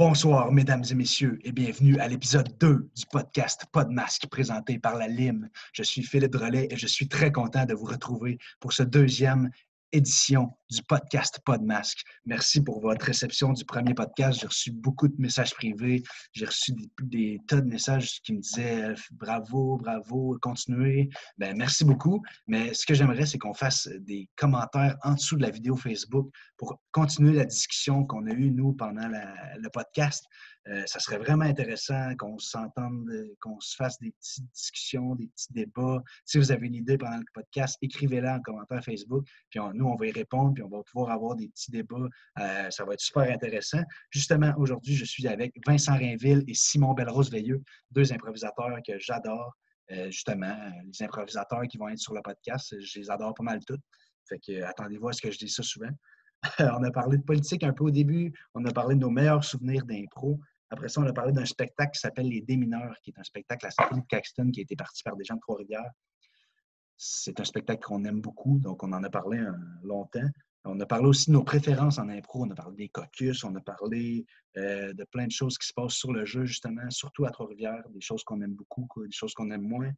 Bonsoir, mesdames et messieurs, et bienvenue à l'épisode 2 du podcast Pas de masque présenté par la LIM. Je suis Philippe Drolet et je suis très content de vous retrouver pour ce deuxième édition du podcast Pas de masque. Merci pour votre réception du premier podcast. J'ai reçu beaucoup de messages privés. J'ai reçu des tas de messages qui me disaient bravo, bravo, continuez. Merci beaucoup. Mais ce que j'aimerais, c'est qu'on fasse des commentaires en dessous de la vidéo Facebook pour continuer la discussion qu'on a eue, nous, pendant le podcast. Ça serait vraiment intéressant qu'on s'entende, qu'on se fasse des petites discussions, des petits débats. Si vous avez une idée pendant le podcast, écrivez-la en commentaire Facebook. Puis nous, on va y répondre, puis on va pouvoir avoir des petits débats. Ça va être super intéressant. Justement, aujourd'hui, je suis avec Vincent Rainville et Simon Belrose-Veilleux, deux improvisateurs que j'adore. Justement, les improvisateurs qui vont être sur le podcast, je les adore pas mal tous. Fait que attendez-vous à ce que je dise ça souvent. On a parlé de politique un peu au début. On a parlé de nos meilleurs souvenirs d'impro. Après ça, on a parlé d'un spectacle qui s'appelle Les Démineurs, qui est un spectacle à Saint-Philippe-Caxton qui a été parti par des gens de Trois-Rivières. C'est un spectacle qu'on aime beaucoup, donc on en a parlé longtemps. On a parlé aussi de nos préférences en impro. On a parlé des caucus, on a parlé de plein de choses qui se passent sur le jeu, justement, surtout à Trois-Rivières, des choses qu'on aime beaucoup, des choses qu'on aime moins.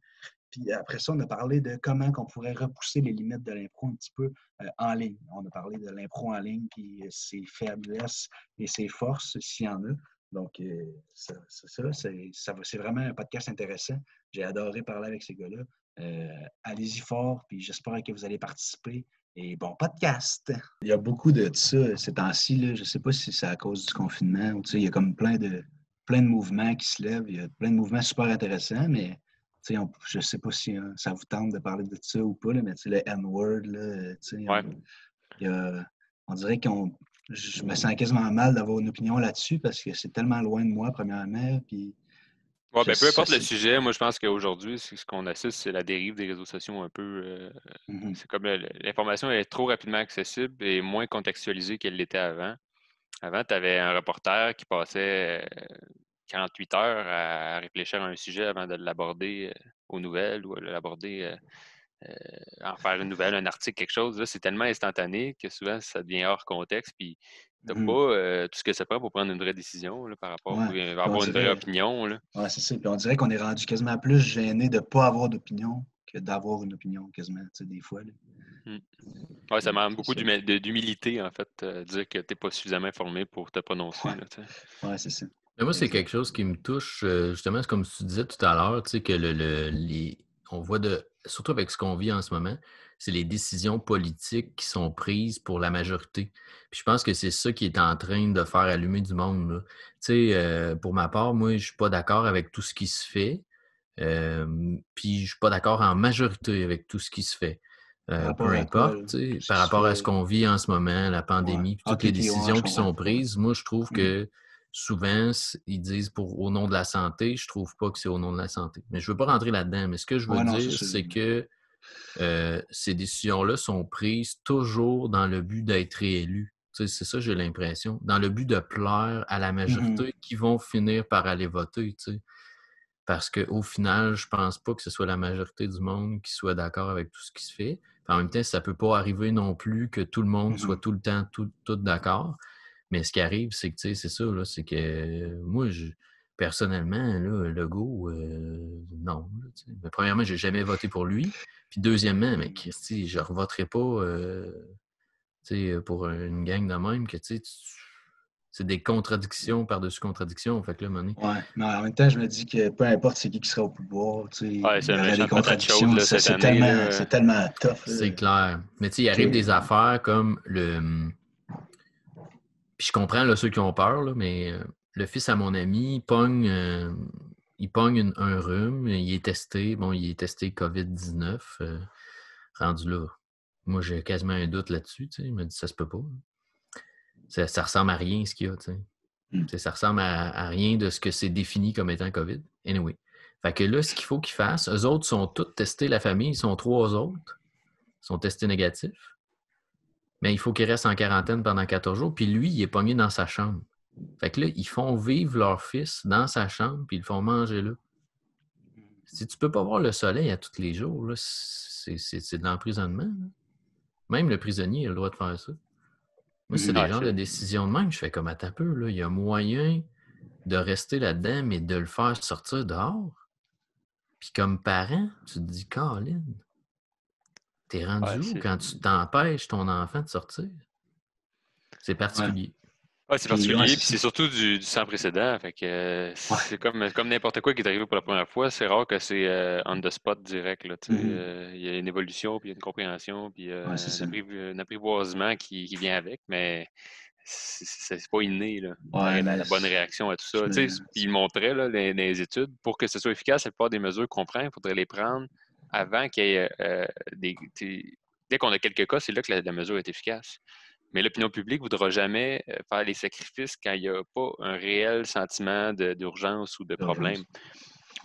Puis après ça, on a parlé de comment on pourrait repousser les limites de l'impro un petit peu en ligne. On a parlé de l'impro en ligne, puis ses faiblesses et ses forces, s'il y en a. Donc, c'est vraiment un podcast intéressant. J'ai adoré parler avec ces gars-là. Allez-y fort, puis j'espère que vous allez participer. Et bon podcast! Il y a beaucoup de ça ces temps-ci. Là. Je ne sais pas si c'est à cause du confinement. Ou, il y a comme plein de mouvements qui se lèvent. Il y a plein de mouvements super intéressants, mais je ne sais pas si ça vous tente de parler de ça ou pas, là, mais le N-word, on dirait je me sens quasiment mal d'avoir une opinion là-dessus parce que c'est tellement loin de moi, premièrement. Puis peu importe le sujet, moi je pense qu'aujourd'hui, ce qu'on assiste, c'est la dérive des réseaux sociaux un peu. C'est comme l'information est trop rapidement accessible et moins contextualisée qu'elle l'était avant. Avant, tu avais un reporter qui passait 48 heures à réfléchir à un sujet avant de l'aborder aux nouvelles ou l'aborder, en faire une nouvelle, un article, quelque chose. Là, c'est tellement instantané que souvent, ça devient hors contexte. Puis, tu n'as pas tout ce que ça prend pour prendre une vraie décision là, par rapport à avoir une vraie opinion. Oui, c'est ça. Puis on dirait qu'on est rendu quasiment plus gêné de ne pas avoir d'opinion que d'avoir une opinion, quasiment, des fois. Oui, ça demande beaucoup d'humilité, en fait, dire que tu n'es pas suffisamment informé pour te prononcer. Oui, c'est ça. Mais moi, c'est quelque chose qui me touche, justement, c'est comme tu disais tout à l'heure, que on voit surtout avec ce qu'on vit en ce moment, c'est les décisions politiques qui sont prises pour la majorité. Puis je pense que c'est ça qui est en train de faire allumer du monde. Pour ma part, moi, je suis pas d'accord avec tout ce qui se fait. Puis je suis pas d'accord en majorité avec tout ce qui se fait. Peu importe, par rapport à ce qu'on vit en ce moment, la pandémie, puis toutes les décisions qui sont prises, moi, je trouve que souvent, ils disent au nom de la santé. Je trouve pas que c'est au nom de la santé. Mais je veux pas rentrer là-dedans. Mais ce que je veux dire, c'est que ces décisions-là sont prises toujours dans le but d'être réélus. C'est ça, j'ai l'impression. Dans le but de plaire à la majorité qui vont finir par aller voter. Parce qu'au final, je pense pas que ce soit la majorité du monde qui soit d'accord avec tout ce qui se fait. Puis en même temps, ça peut pas arriver non plus que tout le monde soit tout le temps tout d'accord. Mais ce qui arrive, c'est que, c'est ça, là, c'est que moi, personnellement, là, Legault, non. Là, mais premièrement, j'ai jamais voté pour lui. Puis deuxièmement, mais Christy, je ne revoterai pas pour une gang de même que c'est des contradictions par-dessus contradictions. Fait que là, ouais, mais en même temps, je me dis que peu importe c'est qui sera au pouvoir, il y aurait des contradictions. Là, c'est tellement tough. C'est clair. Mais il arrive des affaires comme Puis je comprends là, ceux qui ont peur, là, mais le fils à mon ami, il pogne un rhume, il est testé. Bon, il est testé COVID-19. Rendu là. Moi, j'ai quasiment un doute là-dessus. Il m'a dit ça se peut pas. Ça ressemble à rien ce qu'il y a. Ça ressemble à rien de ce que c'est défini comme étant COVID. Anyway. Fait que là, ce qu'il faut qu'ils fassent, eux autres sont tous testés, la famille, ils sont 3 autres. Ils sont testés négatifs. Mais il faut qu'ils restent en quarantaine pendant 14 jours. Puis lui, il est pogné dans sa chambre. Fait que là, ils font vivre leur fils dans sa chambre, puis ils le font manger là. Si tu peux pas voir le soleil à tous les jours, là, c'est de l'emprisonnement. Là. Même le prisonnier a le droit de faire ça. Moi, c'est des genres de décisions de même. Je fais comme, attends un peu, là, il y a moyen de rester là-dedans, mais de le faire sortir dehors. Puis comme parent, tu te dis, Colin, t'es rendu où quand tu t'empêches ton enfant de sortir? C'est particulier. Ouais, c'est particulier, puis c'est surtout du sans précédent. Fait que c'est comme n'importe quoi qui est arrivé pour la première fois. C'est rare que c'est on the spot direct. Il y a une évolution, puis il y a une compréhension, puis un apprivoisement qui vient avec, mais c'est pas inné, là. La bonne réaction à tout ça. Puis il montrait là, les études, pour que ce soit efficace, la plupart des mesures qu'on prend, il faudrait les prendre avant qu'il y ait dès qu'on a quelques cas, c'est là que la mesure est efficace. Mais l'opinion publique ne voudra jamais faire les sacrifices quand il n'y a pas un réel sentiment d'urgence ou de problème.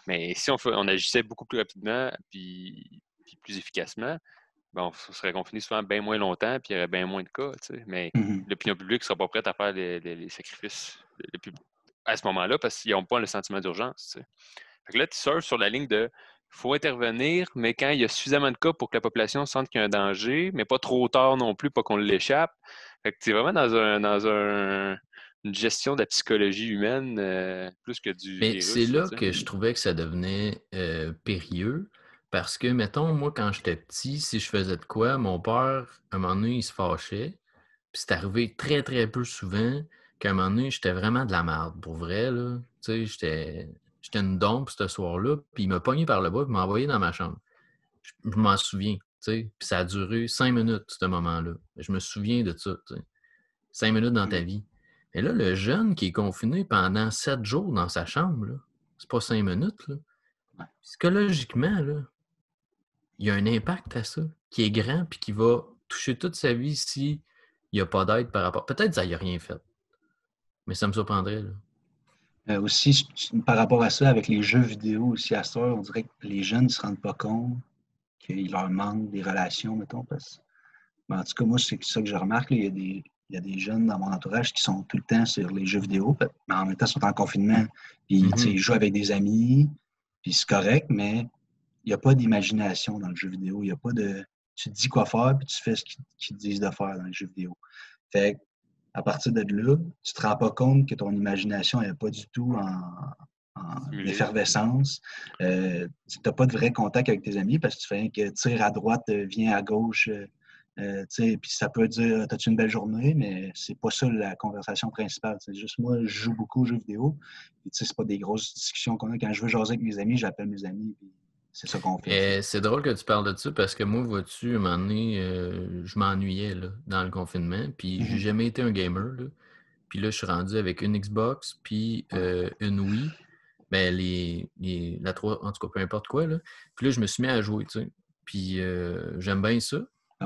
Mais si on agissait beaucoup plus rapidement puis plus efficacement, on serait confiné souvent bien moins longtemps puis il y aurait bien moins de cas. Mais l'opinion publique ne sera pas prête à faire les sacrifices à ce moment-là parce qu'ils n'ont pas le sentiment d'urgence. Fait que là, tu surfes sur la ligne de faut intervenir, mais quand il y a suffisamment de cas pour que la population sente qu'il y a un danger, mais pas trop tard non plus, pas qu'on l'échappe. Fait que tu es vraiment dans une gestion de la psychologie humaine plus que du mais virus. C'est là que je trouvais que ça devenait périlleux. Parce que, mettons, moi, quand j'étais petit, si je faisais de quoi, mon père, à un moment donné, il se fâchait. Puis c'est arrivé très, très peu souvent qu'à un moment donné, j'étais vraiment de la merde. Pour vrai, là. Tu sais, j'étais une dompe ce soir-là. Puis il m'a pogné par le bas et m'a envoyé dans ma chambre. Je m'en souviens. Puis ça a duré 5 minutes, ce moment-là. Je me souviens de ça. 5 minutes dans ta vie. Et là, le jeune qui est confiné pendant 7 jours dans sa chambre, là, c'est pas 5 minutes. Là. Psychologiquement, là, il y a un impact à ça qui est grand puis qui va toucher toute sa vie s'il n'y a pas d'aide par rapport. Peut-être que ça n'y a rien fait. Mais ça me surprendrait. Là. Aussi, par rapport à ça, avec les jeux vidéo aussi à ce soir, on dirait que les jeunes ne se rendent pas compte qu'il leur manque des relations, mettons. Mais en tout cas, moi, c'est ça que je remarque. Là, il y a des jeunes dans mon entourage qui sont tout le temps sur les jeux vidéo, mais en même temps, ils sont en confinement. Puis, ils jouent avec des amis, puis c'est correct, mais il n'y a pas d'imagination dans le jeu vidéo. Il n'y a pas de... Tu te dis quoi faire, puis tu fais ce qu'ils te disent de faire dans les jeux vidéo. Fait à partir de là, tu ne te rends pas compte que ton imagination n'est pas du tout en effervescence. Tu n'as pas de vrai contact avec tes amis parce que tu fais que tire à droite, viens à gauche. Puis ça peut dire t'as-tu une belle journée, mais c'est pas ça la conversation principale. C'est juste moi, je joue beaucoup aux jeux vidéo. C'est pas des grosses discussions qu'on a. Quand je veux jaser avec mes amis, j'appelle mes amis. Puis c'est ça qu'on fait. C'est drôle que tu parles de ça parce que moi, vois-tu, à un moment donné, je m'ennuyais là, dans le confinement. Puis j'ai jamais été un gamer. Là. Puis là, je suis rendu avec une Xbox puis une Wii. Ben, la 3, en tout cas, peu importe quoi. Là. Puis là, je me suis mis à jouer, tu sais. Puis j'aime bien ça.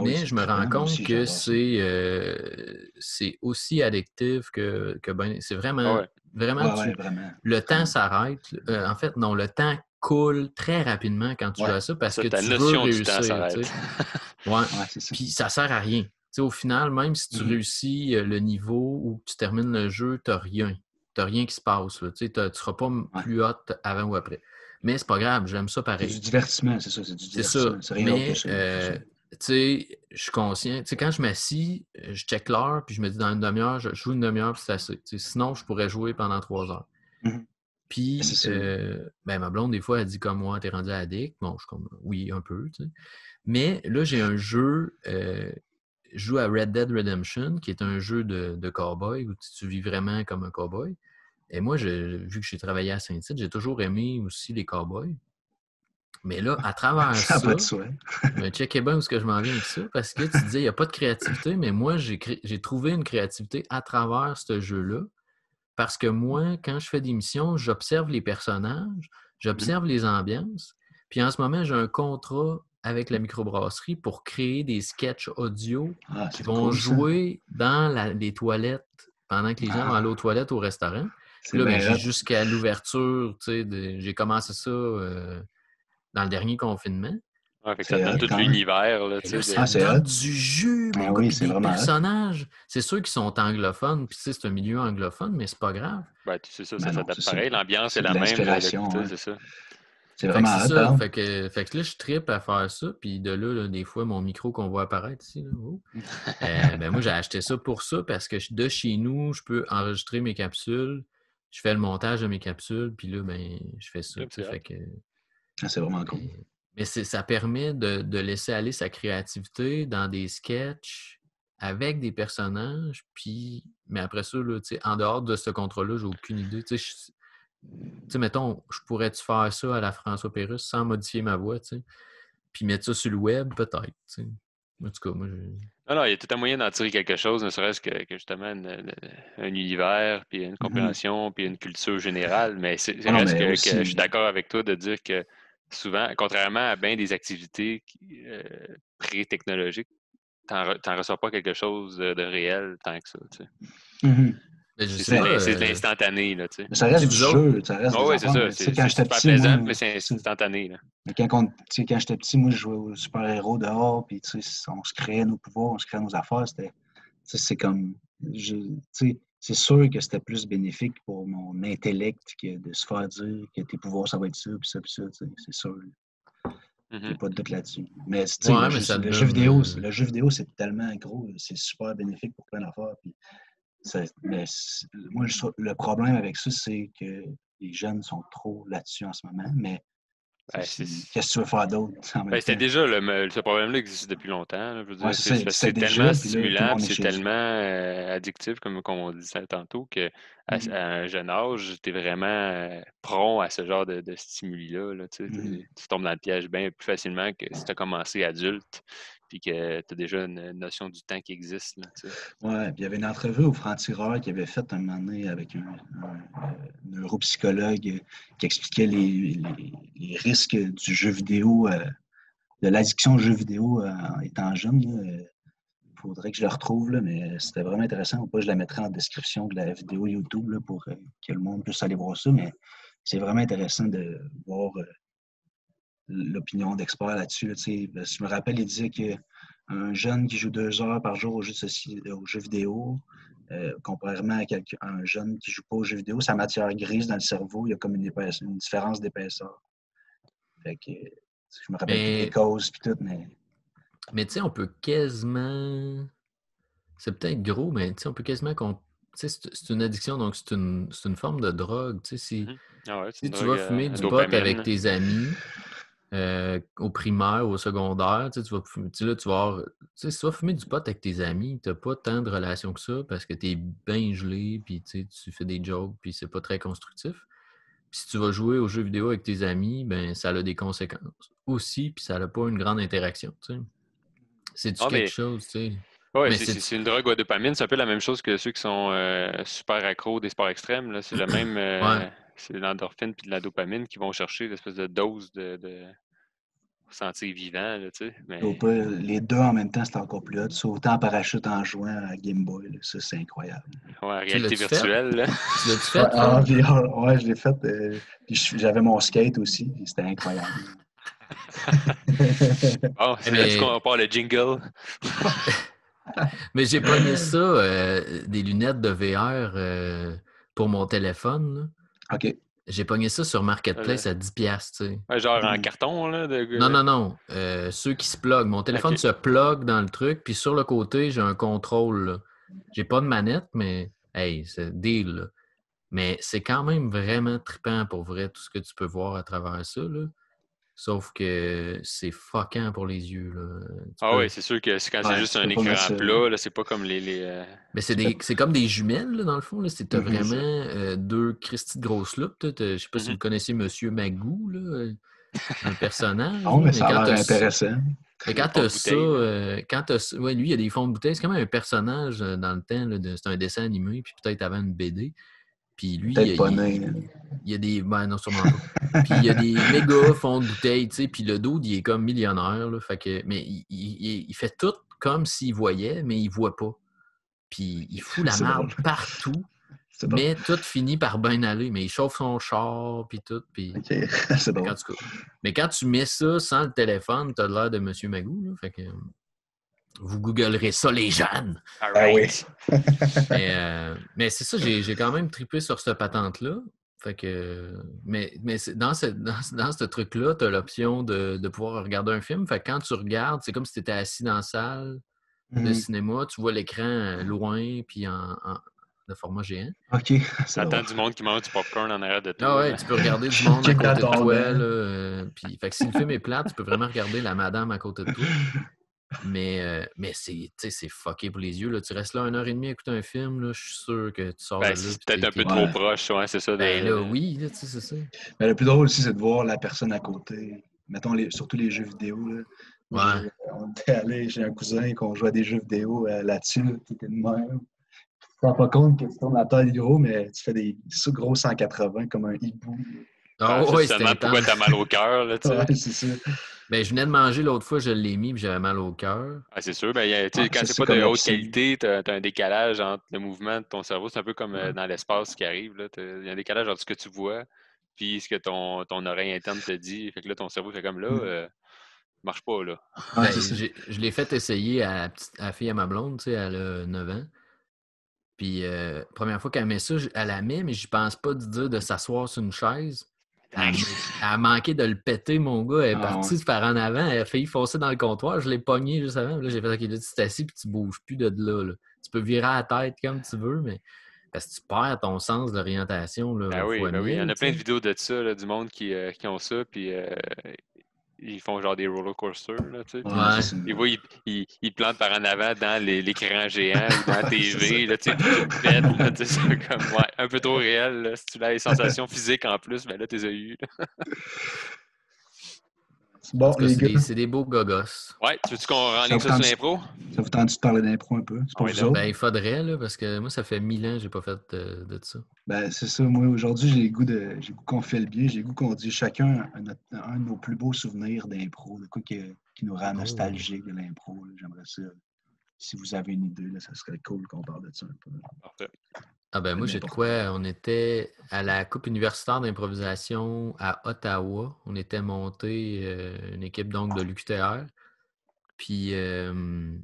Mais je me rends compte que c'est aussi addictif que ben, c'est vraiment... Vraiment, vraiment. Le temps s'arrête. En fait, non, le temps coule très rapidement quand tu joues à ça parce que tu veux réussir. C'est ça. Puis ça sert à rien. T'sais, au final, même si tu réussis le niveau ou que tu termines le jeu, tu n'as rien. Tu n'as rien qui se passe. Tu ne seras pas plus hot avant ou après. Mais c'est pas grave, j'aime ça pareil. C'est du divertissement, c'est ça. C'est du divertissement. C'est rien d'autre que ça. Tu sais, je suis conscient. Tu sais, quand je m'assis, je check l'heure, puis je me dis dans une demi-heure, je joue une demi-heure, puis c'est assez. Tu sais, sinon, je pourrais jouer pendant 3 heures. Puis, ma blonde, des fois, elle dit comme moi, t'es rendu addict. Bon, je suis comme, oui, un peu, tu sais. Mais là, j'ai un jeu, je joue à Red Dead Redemption, qui est un jeu de cowboy, où tu vis vraiment comme un cowboy. Et moi, vu que j'ai travaillé à Saint-Tite, j'ai toujours aimé aussi les cowboys. Mais là, à travers ça, checkez bien où est-ce que je m'en viens avec ça, parce que tu disais, il n'y a pas de créativité, mais moi, j'ai trouvé une créativité à travers ce jeu-là, parce que moi, quand je fais des missions, j'observe les personnages, j'observe les ambiances, puis en ce moment, j'ai un contrat avec la microbrasserie pour créer des sketchs audio qui vont jouer dans les toilettes pendant que les gens vont aller aux toilettes au restaurant. Puis là, j'ai jusqu'à l'ouverture, tu sais, j'ai commencé ça... dans le dernier confinement. Fait que ça donne tout l'univers. Là, ça donne du jus, mais puis des personnages. C'est sûr qu'ils sont anglophones, puis c'est un milieu anglophone, mais c'est pas grave. Ben, tu sais ça s'adapte pareil. L'ambiance est la même. C'est ça. C'est vraiment ça. Fait que là, je trippe à faire ça, puis de là, des fois, mon micro qu'on voit apparaître ici, là, moi, j'ai acheté ça pour ça, parce que de chez nous, je peux enregistrer mes capsules, je fais le montage de mes capsules, puis là, ben, je fais ça. Fait que, c'est vraiment cool. Mais ça permet de laisser aller sa créativité dans des sketchs avec des personnages, mais après ça, là, en dehors de ce contrôle-là, j'ai aucune idée. Mettons, je pourrais-tu faire ça à la François Pérusse sans modifier ma voix, puis mettre ça sur le web, peut-être. En tout cas, moi, Non, il y a tout un moyen d'en tirer quelque chose, ne serait-ce que justement un univers, puis une compréhension, puis une culture générale. Mais c'est reste que je suis d'accord avec toi de dire que souvent, contrairement à bien des activités pré-technologiques, t'en ressors pas quelque chose de réel tant que ça. C'est de l'instantané, là, tu sais. Ça reste du jeu, ça reste oui, c'est ça. C'est super plaisant, mais c'est instantané, là. Mais quand j'étais petit, moi, je jouais aux super-héros dehors, puis on se créait nos pouvoirs, on se créait nos affaires. C'est comme... c'est sûr que c'était plus bénéfique pour mon intellect que de se faire dire que tes pouvoirs, ça va être ça, puis ça, c'est sûr. J'ai pas de doute là-dessus. Mais, le jeu vidéo, c'est tellement gros, c'est super bénéfique pour plein d'affaires. Mais moi, le problème avec ça, c'est que les jeunes sont trop là-dessus en ce moment. Mais qu'est-ce que tu veux faire d'autre? C'était déjà ce problème-là existe depuis longtemps. Là, je veux dire, c'est tellement stimulant, c'est tellement addictif, comme on disait tantôt, qu'à un jeune âge, tu es vraiment prompt à ce genre de stimuli-là. Là, tu tombes dans le piège bien plus facilement que si tu as commencé adulte puis que tu as déjà une notion du temps qui existe. Oui, puis il y avait une entrevue au Franc-Tireur qui avait fait un moment donné avec un neuropsychologue qui expliquait les risques du jeu vidéo, de l'addiction au jeu vidéo en étant jeune. Il faudrait que je le retrouve, là, mais c'était vraiment intéressant. Ou pas, je la mettrai en description de la vidéo YouTube là, pour que le monde puisse aller voir ça. Mais c'est vraiment intéressant de voir l'opinion d'experts là-dessus. Là, je me rappelle, il disait qu'un jeune qui joue 2 heures par jour aux jeux vidéo, comparément à un jeune qui ne joue pas aux jeux vidéo, sa matière grise dans le cerveau, il y a comme une différence d'épaisseur. Fait que, je me rappelle plus des causes et tout, mais... Mais tu sais, on peut quasiment... C'est peut-être gros, mais on peut quasiment... C'est une addiction, donc c'est une forme de drogue. Si tu vas fumer du pot avec tes amis au primaire, au secondaire, tu vas fumer, si tu vas fumer du pot avec tes amis, tu n'as pas tant de relations que ça parce que tu es bien gelé, puis tu fais des jokes, puis c'est pas très constructif. Puis si tu vas jouer aux jeux vidéo avec tes amis, ben ça a des conséquences aussi, puis ça n'a pas une grande interaction. C'est-tu quelque chose, tu sais? Oui, c'est une drogue à dopamine. C'est un peu la même chose que ceux qui sont super accros des sports extrêmes. Là. C'est le même. C'est l'endorphine puis de la dopamine qui vont chercher l'espèce de dose de sentir vivant. Là, mais... Les deux en même temps, c'est encore plus hot. Sauter en parachute en jouant à Game Boy, là, ça, c'est incroyable. Ouais, réalité virtuelle. Là. Tu l'as-tu fait? En VR, ouais, je l'ai fait. Puis j'avais mon skate aussi. C'était incroyable. Bon, c'est là-dessus qu'on part le jingle. Mais j'ai pogné ça, des lunettes de VR pour mon téléphone. Là. OK. J'ai pogné ça sur Marketplace à 10$, tu sais. Ouais, genre en carton, là? Non. Ceux qui se pluguent. Mon téléphone se plug dans le truc, puis sur le côté, j'ai un contrôle. Là. J'ai pas de manette, mais hey, c'est deal. Là. Mais c'est quand même vraiment trippant pour vrai, tout ce que tu peux voir à travers ça, là. Sauf que c'est fuckant pour les yeux. Là. Oui, c'est sûr que quand c'est juste un écran plat, là, c'est pas comme les... Mais c'est comme des jumelles, là, dans le fond. T'as vraiment deux Christy de grosses loupes. Je sais pas si vous connaissez Monsieur Magoo, là, un personnage. Non, mais ça a l'air intéressant. Mais quand t'as ça, ouais, lui, il y a des fonds de bouteille. C'est quand même un personnage dans le temps. C'est un dessin animé, puis peut-être avant une BD. Puis lui, il y a des... Ben non, sûrement pas. Puis il y a des méga fonds de bouteille, tu sais, puis le dude, il est comme millionnaire, là, fait que... Mais il fait tout comme s'il voyait, mais il voit pas. Puis il fout la marde partout, mais tout finit par bien aller. Mais il chauffe son char, puis tout, puis... OK, c'est drôle. Mais quand tu mets ça sans le téléphone, t'as l'air de Monsieur Magoo, là, fait que... Vous googlerez ça, les jeunes! Ah oui! Mais c'est ça, j'ai quand même trippé sur cette patente-là. Fait que, mais dans ce truc-là, tu as l'option de pouvoir regarder un film. Fait que quand tu regardes, c'est comme si tu étais assis dans la salle de cinéma. Tu vois l'écran loin, puis de format géant. OK. T'entends du monde qui mange du popcorn en arrière de toi. Ah ouais, tu peux regarder du monde à Check côté de dans ton toi. bain. Là, puis, fait que si le film est plate, tu peux vraiment regarder la madame à côté de toi. Mais c'est fucké pour les yeux. Là. Tu restes là 1h30 à écouter un film, là, je suis sûr que tu sors de là. C'est puis peut-être un peu Ouais. trop proche, ouais, c'est ça. Ben là, oui, là, c'est ça. Mais le plus drôle aussi, c'est de voir la personne à côté. Mettons, surtout les jeux vidéo. Là. Ouais. On était allé chez un cousin qu'on jouait à des jeux vidéo là-dessus, là, qui était de même. Tu te rends pas compte que tu tournes la taille gros, mais tu fais des gros 180 comme un hibou. Ah ouais, justement, c'était pourquoi intense. t'as mal au cœur, là, tu sais. Ouais, c'est ça. Ben, je venais de manger l'autre fois, je l'ai mis, puis j'avais mal au cœur. Ah, c'est sûr. Ben, tu sais, quand ça, c'est c'est pas de comme haute absolu. qualité, t'as un décalage entre le mouvement de ton cerveau. C'est un peu comme dans l'espace qui arrive. Il y a un décalage entre ce que tu vois puis ce que ton oreille interne te dit. Fait que là, ton cerveau fait comme là, marche pas, là. Ouais, Ben, c'est ça. je l'ai fait essayer à la fille à ma blonde, tu sais, elle a 9 ans. Puis, première fois qu'elle met ça, elle la met, mais je pense pas de dire de s'asseoir sur une chaise. Elle a manqué de le péter, mon gars. Elle est partie par en avant. Elle a failli foncer dans le comptoir. Je l'ai pogné juste avant. Là, j'ai fait OK, là, tu t'assis puis tu bouges plus de là. Tu peux virer à la tête comme tu veux, mais parce que tu perds ton sens d'orientation. Ben oui. Il y en a 1000, plein de vidéos de ça, là, du monde qui ont ça, puis ils font genre des roller coasters, là, tu sais. Ouais. c'est Ils voient, ils plantent par en avant dans l'écran géant ou dans la TV, là, tu sais, puis tu te pètes, là, tu sais, c'est comme, ouais, un peu trop réel, là. Si tu as les sensations physiques en plus, ben là, t'es eu, là. bon, En tout cas, les gars. c'est des beaux gogos. Ouais, tu veux-tu qu'on renligne ça sur l'impro? Ça vous tente de parler d'impro un peu? C'est pour vous autres? Ben, il faudrait, là, parce que moi, ça fait 1000 ans que j'ai pas fait de ça. Ben, c'est ça. Moi, aujourd'hui, j'ai le goût qu'on fait le bien. J'ai le goût qu'on dise chacun un de nos plus beaux souvenirs d'impro, de quoi qui nous rend nostalgique de l'impro. Là. J'aimerais ça. Si vous avez une idée, là, ça serait cool qu'on parle de ça un peu. Parfait. Ah ben moi, j'ai de quoi. On était à la Coupe universitaire d'improvisation à Ottawa. On était monté une équipe donc de l'UQTR. Puis il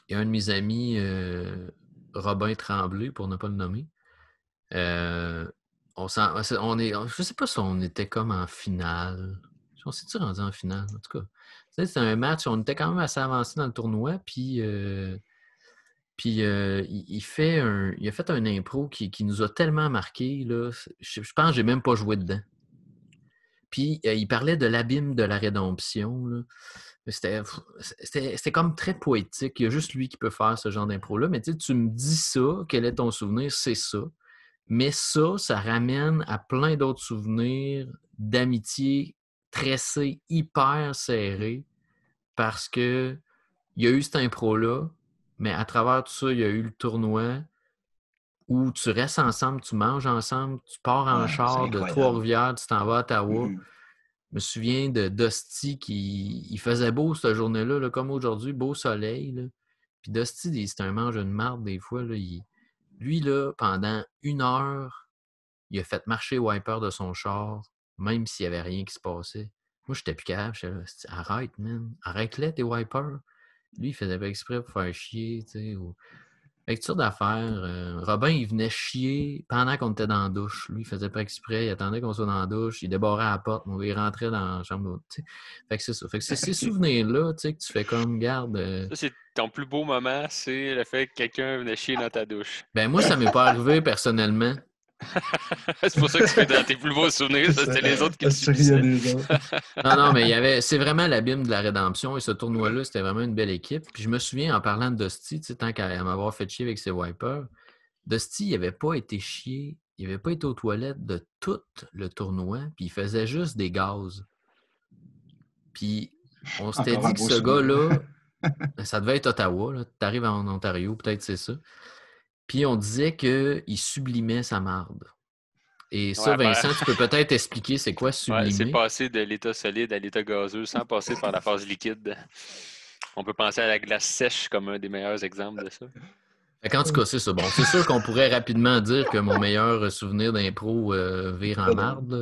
y a un de mes amis, Robin Tremblay, pour ne pas le nommer. Je sais pas si on était comme en finale. On s'est-tu rendu en finale? En tout cas, c'était un match, on était quand même assez avancé dans le tournoi. Puis il a fait un impro qui nous a tellement marqué. Là, je pense que j'ai même pas joué dedans. Puis il parlait de l'abîme de la rédemption. Là. C'était comme très poétique. Il y a juste lui qui peut faire ce genre d'impro-là. Mais tu me dis ça, quel est ton souvenir? C'est ça. Mais ça ramène à plein d'autres souvenirs d'amitié tressée, hyper serrée, parce que il y a eu cette impro-là, mais à travers tout ça, il y a eu le tournoi où tu restes ensemble, tu manges ensemble, tu pars en char de Trois-Rivières, tu t'en vas à Ottawa. Je me souviens de Dusty il faisait beau cette journée-là, là, comme aujourd'hui, beau soleil. Là. Puis Dusty, c'était un mange de marde des fois. Là, lui, là, pendant 1 heure, il a fait marcher Wiper de son char, même s'il n'y avait rien qui se passait. Moi, j'étais plus capable. J'étais là, arrête, man. Arrête-les, tes wipers. Lui, il faisait pas exprès pour faire chier, tu sais. Avec toutes sortes d'affaires. Robin, il venait chier pendant qu'on était dans la douche. Lui, il faisait pas exprès. Il attendait qu'on soit dans la douche. Il débarrait à la porte. Il rentrait dans la chambre d'eau. Fait que c'est ça. Fait que c'est ces souvenirs-là, tu sais, que tu fais comme, garde. Ça, c'est ton plus beau moment, c'est le fait que quelqu'un venait chier dans ta douche. Ben, moi, ça m'est pas arrivé personnellement. C'est pour ça que tu fais dans tes plus beaux souvenirs, c'était les autres qui le subissaient. Non, mais c'est vraiment l'abîme de la rédemption et ce tournoi-là, c'était vraiment une belle équipe. Puis je me souviens en parlant de Dusty, tant qu'à m'avoir fait chier avec ses wipers, Dusty, il n'avait pas été chier, il n'avait pas été aux toilettes de tout le tournoi, puis il faisait juste des gaz. Puis on s'était dit que ce gars-là, ça devait être Ottawa, tu arrives en Ontario, peut-être c'est ça. Puis on disait qu'il sublimait sa marde. Et ça, Vincent, tu peux peut-être expliquer c'est quoi sublimer? Ouais, c'est passer de l'état solide à l'état gazeux sans passer par la phase liquide. On peut penser à la glace sèche comme un des meilleurs exemples de ça. En tout cas, c'est ça. Bon, c'est sûr qu'on pourrait rapidement dire que mon meilleur souvenir d'impro vire en marde,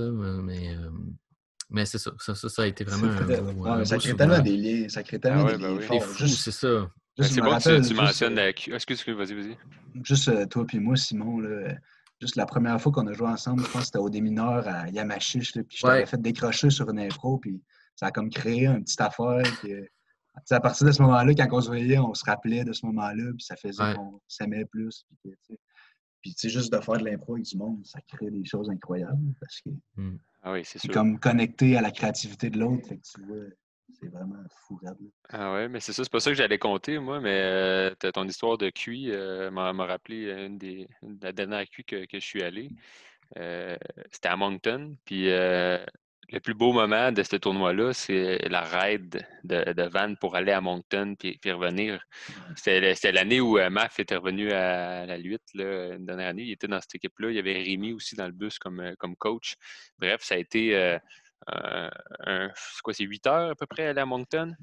mais c'est ça. Ça a été vraiment un beau ça crée tellement des liens. Ça crée tellement des liens forts. C'est fou, c'est ça. C'est bon que tu mentionnes la... Excuse, vas-y. Juste toi puis moi, Simon, là, juste la première fois qu'on a joué ensemble, je pense que c'était au démineur à Yamachiche, puis je t'avais fait décrocher sur une impro, puis ça a comme créé une petite affaire. À partir de ce moment-là, quand on se voyait, on se rappelait de ce moment-là, puis ça faisait qu'on s'aimait plus. Puis, Puis, tu sais, juste de faire de l'impro avec du monde, ça crée des choses incroyables parce que Ah oui, c'est sûr. comme connecté à la créativité de l'autre. Fait que tu vois, c'est vraiment fou raide. Ah ouais, mais c'est ça, c'est pas ça que j'allais compter, moi, mais ton histoire de QI m'a rappelé la dernière QI que je suis allé. C'était à Moncton, puis le plus beau moment de ce tournoi-là, c'est la ride de van pour aller à Moncton puis revenir. C'était l'année où Maf était revenu à la Lutte, là, une dernière année. Il était dans cette équipe-là. Il y avait Rémi aussi dans le bus comme coach. Bref, ça a été c'est quoi, c'est 8 heures à peu près aller à Moncton?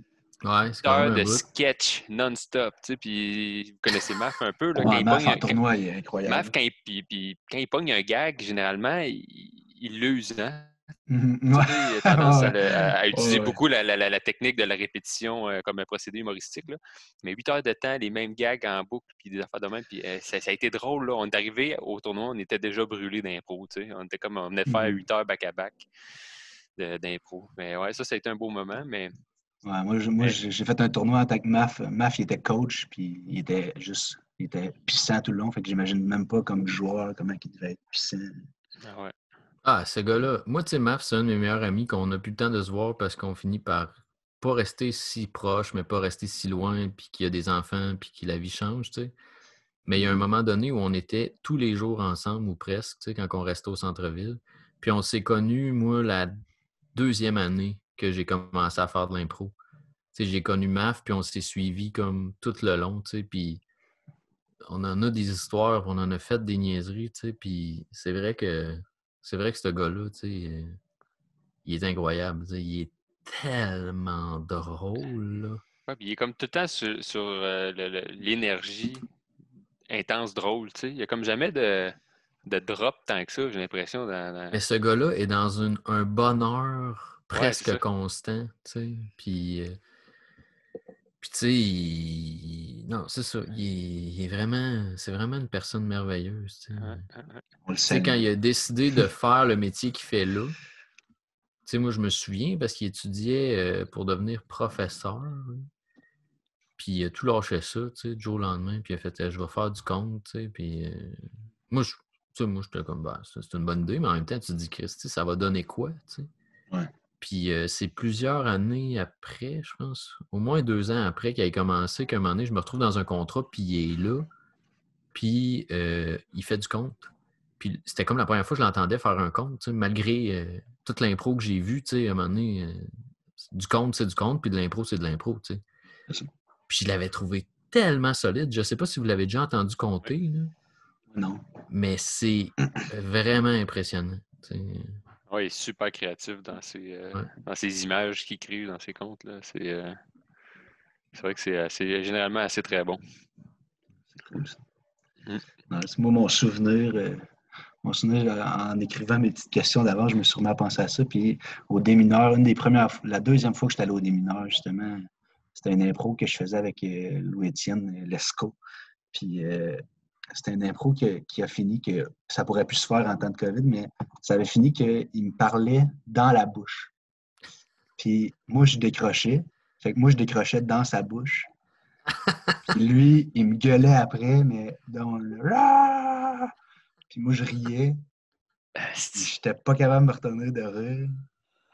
Ouais, c'est 8 quand même heures un de bout. sketch non-stop, tu sais, puis vous connaissez Maf un peu, là, quand Ouais, il Maf pogne, en tournoi, il est incroyable. Maf, quand il pogne un gag, généralement, il l'use, hein? Ouais. Il a tendance à utiliser Ouais. beaucoup la technique de la répétition comme un procédé humoristique, là. Mais 8 heures de temps, les mêmes gags en boucle, puis des affaires de même, puis ça a été drôle, là. On est arrivé au tournoi, on était déjà brûlés d'impro, tu sais. On venait de faire 8 heures back-à-back d'impro. Mais ouais, ça a été un beau moment, mais... Ouais, moi j'ai fait un tournoi avec Maf. Maf, il était coach, puis il était puissant tout le long. Fait que j'imagine même pas comme joueur comment il devait être puissant. Ah ouais. Ah, ce gars-là, moi, tu sais, Maf, c'est un de mes meilleurs amis qu'on n'a plus le temps de se voir parce qu'on finit par pas rester si proche, mais pas rester si loin, puis qu'il y a des enfants, puis que la vie change, tu sais. Mais il y a un moment donné où on était tous les jours ensemble, ou presque, tu sais, quand on restait au centre-ville. Puis on s'est connus, moi, la 2e année que j'ai commencé à faire de l'impro. Tu sais, j'ai connu Maf, puis on s'est suivis comme tout le long, tu sais, puis on en a des histoires, on en a fait des niaiseries, tu sais, puis c'est vrai que ce gars-là, tu sais, il est incroyable, tu sais, il est tellement drôle, là. Ouais, puis il est comme tout le temps sur l'énergie intense, drôle, tu sais. Il n'y a comme jamais de drop tant que ça, j'ai l'impression. Mais ce gars-là est dans un bonheur Ouais, c'est presque ça. constant, tu sais, puis tu sais, non, c'est ça, il est vraiment, c'est vraiment une personne merveilleuse, tu sais. Ouais, ouais, ouais. On le Tu sais, quand salue. il a décidé de faire le métier qu'il fait là, tu sais, moi, je me souviens parce qu'il étudiait pour devenir professeur. Hein. Puis il a tout lâché ça, tu sais, du jour au lendemain. Puis il a fait, je vais faire du compte, tu sais. Puis moi, tu sais, moi, j'étais comme, bah, c'est une bonne idée, mais en même temps, tu te dis, Christy, ça va donner quoi, tu sais. Ouais. Puis c'est plusieurs années après, je pense, au moins 2 ans après qu'il ait commencé, qu'à un moment donné, je me retrouve dans un contrat, puis il est là. Puis il fait du compte. Puis c'était comme la première fois que je l'entendais faire un compte, tu sais, malgré toute l'impro que j'ai vue, tu sais, à un moment donné, du compte, c'est du compte, puis de l'impro, c'est de l'impro, tu sais. C'est ça. Puis je l'avais trouvé tellement solide. Je ne sais pas si vous l'avez déjà entendu compter, là, Non. mais c'est vraiment impressionnant. Tu sais. Ouais, il est super créatif Ouais. dans ses images qu'il crée dans ses comptes, là. C'est vrai que c'est généralement assez très bon. C'est cool ça. Mm. Non, c'est moi, mon souvenir, en écrivant mes petites questions d'avant, je me suis remis à penser à ça. Puis au démineur, la deuxième fois que j'étais allé au démineur, justement, c'était une impro que je faisais avec Louis-Étienne Lescaut. Puis c'était une impro qui a fini que ça pourrait plus se faire en temps de COVID, mais ça avait fini qu'il me parlait dans la bouche. Puis moi, je décrochais. Fait que moi, je décrochais dans sa bouche. Puis lui, il me gueulait après, mais dans le... Ah! Puis moi, je riais. Puis j'étais pas capable de me retenir de rire.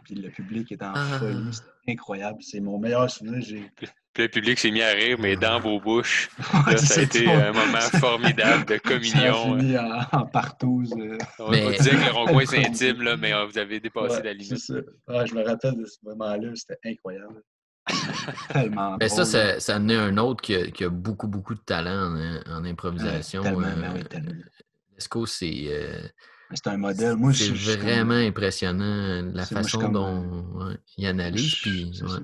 Puis le public était en folie. C'était incroyable. C'est mon meilleur souvenir. Puis le public s'est mis à rire, mais dans vos bouches. Ouais, Là, ça a été un moment formidable de Ça a communion. fini en partouze. On Mais disait que le rond-point c'est intime, là, mais vous avez dépassé Ouais, la c'est limite. ça. Ouais, je me rappelle de ce moment-là. C'était incroyable. Tellement mais drôle. ça en est un autre qui a beaucoup, beaucoup de talent en improvisation. Tellement, ben oui, tellement. Lescaut, C'est un modèle. Moi, c'est je suis vraiment comme... impressionnant la façon dont il analyse. Puis, C'est ouais. ça.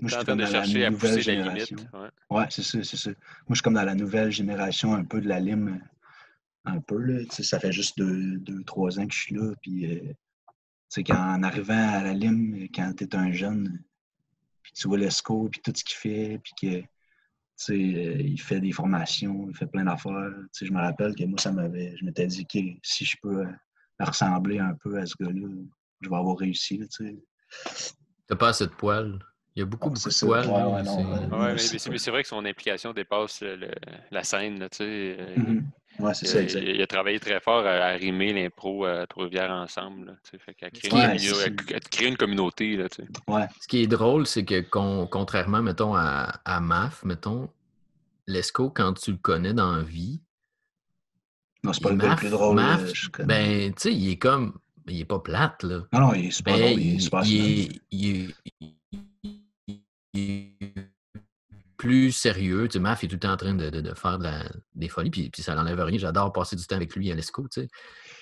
Il Moi, est je en suis train comme de dans la chercher à nouvelle pousser la génération. limite. Ouais. Ouais, c'est ça, c'est ça. Moi, je suis comme dans la nouvelle génération un peu de la lime, un peu, là. Tu sais, ça fait juste 2, 3 ans que je suis là. Puis, tu sais, en arrivant à la lime, quand tu es un jeune, puis tu vois l'ESCO, puis tout ce qu'il fait, puis que, tu sais, il fait des formations, il fait plein d'affaires. Tu sais, je me rappelle que moi, je m'étais dit que si je peux ressembler un peu à ce gars-là, je vais avoir réussi, là, tu sais. T'as pas assez de poils. Il y a beaucoup de c'est poils. mais c'est vrai que son implication dépasse la scène, là, tu sais. Ouais, c'est ça, exact. Il a travaillé très fort à rimer l'impro à Trois-Rivières ensemble, là, tu sais, fait qu'à créer une communauté, là, tu sais. Ouais. Ce qui est drôle, c'est que contrairement, mettons, à MAF, mettons, Lescaut, quand tu le connais dans la vie, non, c'est pas le gars le plus drôle MAF, je connais. Ben, tu sais, il est comme... Il est pas plate, là. Non, il est super drôle, il est super il est plus sérieux. Tu sais, MAF est tout le temps en train de faire des folies, puis ça n'enlève rien. J'adore passer du temps avec lui à Lescaut, tu sais.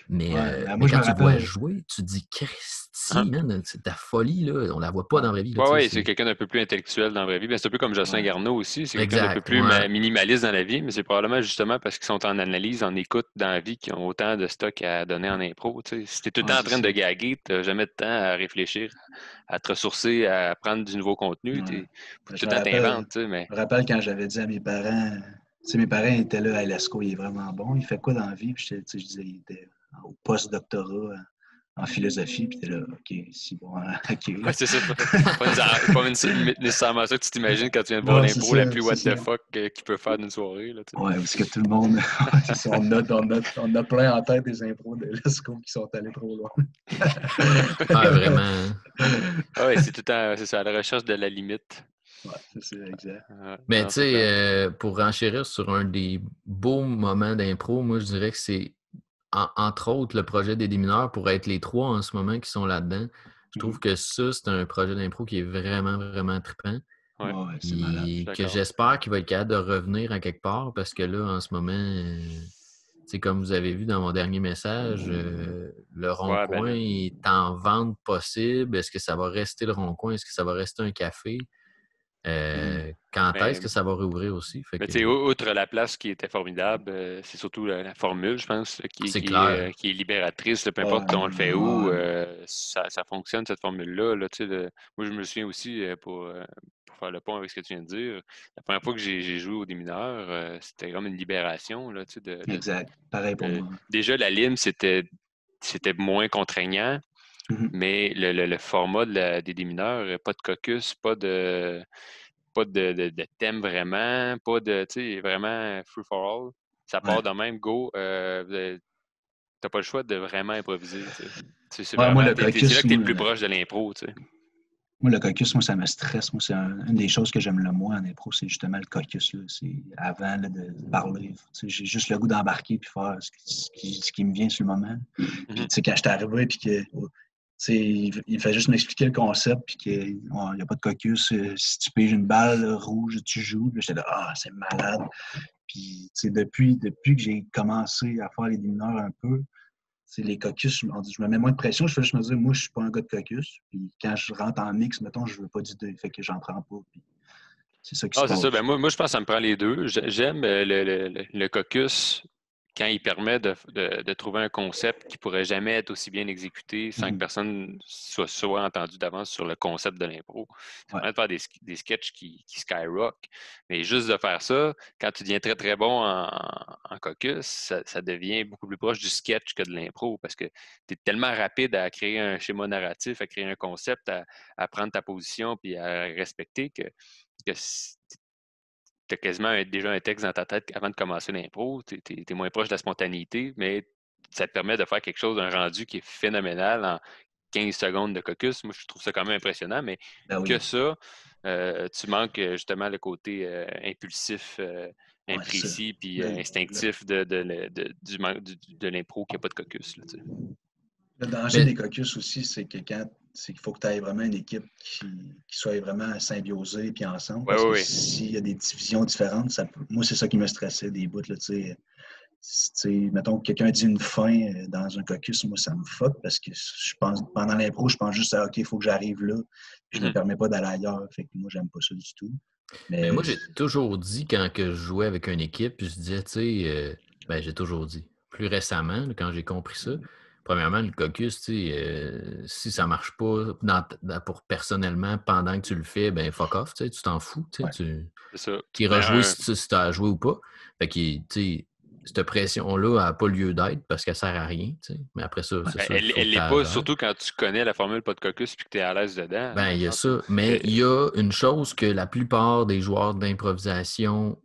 Mais, moi, quand tu le vois jouer, tu te dis, Christy, man, c'est ta folie, là, on la voit pas dans la vraie vie. Oui, c'est quelqu'un d'un peu plus intellectuel dans la vraie vie. Ben, c'est un peu comme Jocelyn Garneau aussi. C'est quelqu'un d'un peu plus minimaliste dans la vie, mais c'est probablement justement parce qu'ils sont en analyse, en écoute dans la vie, qu'ils ont autant de stock à donner en impro. Tu sais. Si tu es tout le temps en train de gaguer, tu n'as jamais de temps à réfléchir, à te ressourcer, à prendre du nouveau contenu. Tout le temps t'inventes. Je me rappelle quand j'avais dit à mes parents, mes parents étaient là à Lescaut, il est vraiment bon. Il fait quoi dans la vie? Puis je disais, il était au post-doctorat en philosophie, puis t'es là, OK, si bon, OK. Ouais, c'est ça. Pas nécessairement ça que tu t'imagines quand tu viens de voir l'impro la plus what the fuck qu'il peut faire d'une soirée. Là, ouais, parce que tout le monde, on a plein en tête des impros de Lescaut qui sont allés trop loin. Vraiment. Oui, c'est tout le temps, c'est ça, à la recherche de la limite. Ouais, c'est exact. Mais tu sais, pour renchérir sur un des beaux moments d'impro, moi, je dirais que c'est entre autres, le projet des démineurs pour être les 3 en ce moment qui sont là-dedans. Je trouve que ça, c'est un projet d'impro qui est vraiment, vraiment trippant. Ouais, c'est malade. Que j'espère qu'il va être capable de revenir à quelque part parce que là, en ce moment, comme vous avez vu dans mon dernier message, le rond-coin est en vente possible. Est-ce que ça va rester le rond-coin? Est-ce que ça va rester un café? Quand est-ce que ça va rouvrir aussi? Mais outre la place qui était formidable, c'est surtout la formule, je pense, qui est libératrice. Peu importe on le fait où, ça fonctionne, cette formule-là. Là, moi, je me souviens aussi, pour faire le pont avec ce que tu viens de dire, la première fois que j'ai joué au démineur, c'était comme une libération. Là, exact. Pareil pour moi. Déjà, la lime, c'était moins contraignant. Mais le format des démineurs, pas de caucus, pas de thème vraiment, pas de, tu sais, vraiment free for all. Ça part de même, go. T'as pas le choix de vraiment improviser. C'est vraiment, là que t'es le plus proche de l'impro, tu sais. Moi, le caucus, ça me stresse. Moi, c'est une des choses que j'aime le moins en impro, c'est justement le caucus. Là. C'est avant là, de parler. J'ai juste le goût d'embarquer et faire ce qui me vient sur le moment. Puis, quand je suis arrivé, puis que il fait juste m'expliquer le concept, puis qu'il n'y a pas de caucus. Si tu piges une balle rouge, tu joues. J'étais là, c'est malade. Puis, depuis que j'ai commencé à faire les démineurs un peu, les caucus, je me mets moins de pression. Je fais juste me dire, moi, je suis pas un gars de caucus. Puis quand je rentre en mix, mettons, je veux pas d'idée. Fait que j'en prends pas. Puis c'est ça qui se passe. C'est ça. Ben, moi, je pense que ça me prend les deux. J'aime le caucus quand il permet de trouver un concept qui pourrait jamais être aussi bien exécuté sans que personne soit entendu d'avance sur le concept de l'impro. Ça permet de faire des sketchs qui skyrock. Mais juste de faire ça, quand tu deviens très, très bon en caucus, ça devient beaucoup plus proche du sketch que de l'impro parce que tu es tellement rapide à créer un schéma narratif, à créer un concept, à prendre ta position puis à respecter que tu as quasiment déjà un texte dans ta tête avant de commencer l'impro. Tu es moins proche de la spontanéité, mais ça te permet de faire quelque chose, un rendu qui est phénoménal en 15 secondes de caucus. Moi, je trouve ça quand même impressionnant, mais que ça, tu manques justement le côté impulsif, imprécis, puis instinctif de l'impro qui n'a pas de caucus. Là, le danger des caucus aussi, c'est qu'il faut que tu aies vraiment une équipe qui soit vraiment symbiosée et ensemble. Parce que s'il y a des divisions différentes, moi, c'est ça qui me stressait des bouts. Là, mettons que quelqu'un dit une fin dans un caucus, moi, ça me fuck parce que je pense, pendant l'impro, je pense juste à OK, il faut que j'arrive là. Puis je ne me permets pas d'aller ailleurs. Fait que moi, j'aime pas ça du tout. Mais moi, j'ai toujours dit quand que je jouais avec une équipe, je disais, j'ai toujours dit. Plus récemment, quand j'ai compris ça, premièrement, le caucus, si ça marche pas pour personnellement pendant que tu le fais, ben fuck off, tu t'en fous. Tu iras jouer si tu as joué ou pas. Fait que, cette pression-là n'a pas lieu d'être parce qu'elle ne sert à rien. Mais après ça, c'est sûr. Elle l'est pas, surtout quand tu connais la formule pas de caucus et que tu es à l'aise dedans. Il y a ça. Mais il y a une chose que la plupart des joueurs d'improvisation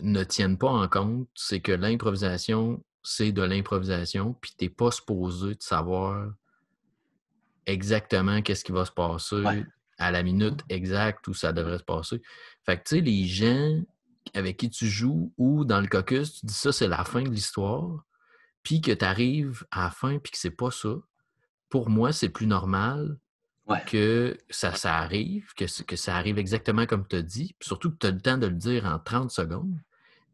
ne tiennent pas en compte, c'est que l'improvisation, c'est de l'improvisation, puis tu n'es pas supposé de savoir exactement qu'est-ce qui va se passer à la minute exacte où ça devrait se passer. Fait que, tu sais, les gens avec qui tu joues ou dans le caucus, tu dis ça, c'est la fin de l'histoire, puis que tu arrives à la fin puis que c'est pas ça. Pour moi, c'est plus normal que ça arrive, que ça arrive exactement comme tu as dit, puis surtout que tu as le temps de le dire en 30 secondes.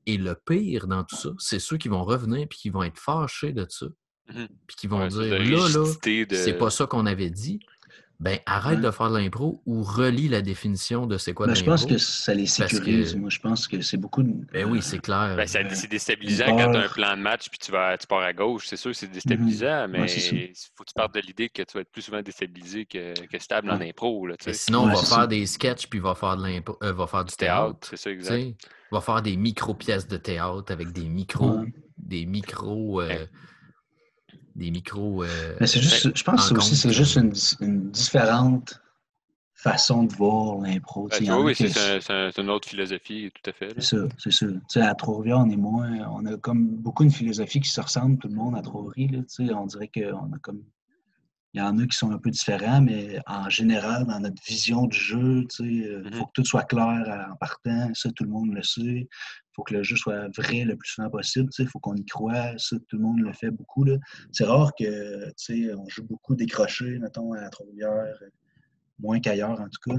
Et le pire dans tout ça, c'est ceux qui vont revenir puis qui vont être fâchés de ça. Puis qui vont dire, là, c'est pas ça qu'on avait dit. Ben, arrête de faire de l'impro ou relis la définition de c'est quoi de l'impro. Je pense que ça les sécurise. Moi, je pense que c'est beaucoup de... Ben oui, c'est clair. C'est déstabilisant quand tu as un plan de match puis tu pars à gauche. C'est sûr que c'est déstabilisant, mais il faut que tu partes de l'idée que tu vas être plus souvent déstabilisé que stable en impro. Là, sinon, on va faire des sketchs puis va faire de l'impro, va faire du théâtre. C'est ça, exact. On va faire des micro-pièces de théâtre avec des micros. Mais c'est juste, je pense que c'est juste une différente façon de voir l'impro. Oui, c'est une autre philosophie, tout à fait. C'est ça. T'sais, à Trois-Rivières, on a comme beaucoup une philosophie qui se ressemble, tout le monde à Trois-Rivières. On dirait qu'on a comme... Il y en a qui sont un peu différents, mais en général, dans notre vision du jeu, il faut que tout soit clair en partant. Ça, tout le monde le sait. Il faut que le jeu soit vrai le plus souvent possible. Il faut qu'on y croie. Ça, tout le monde le fait beaucoup. Là. C'est rare que on joue beaucoup décroché, mettons, à Trois-Rivières, moins qu'ailleurs en tout cas.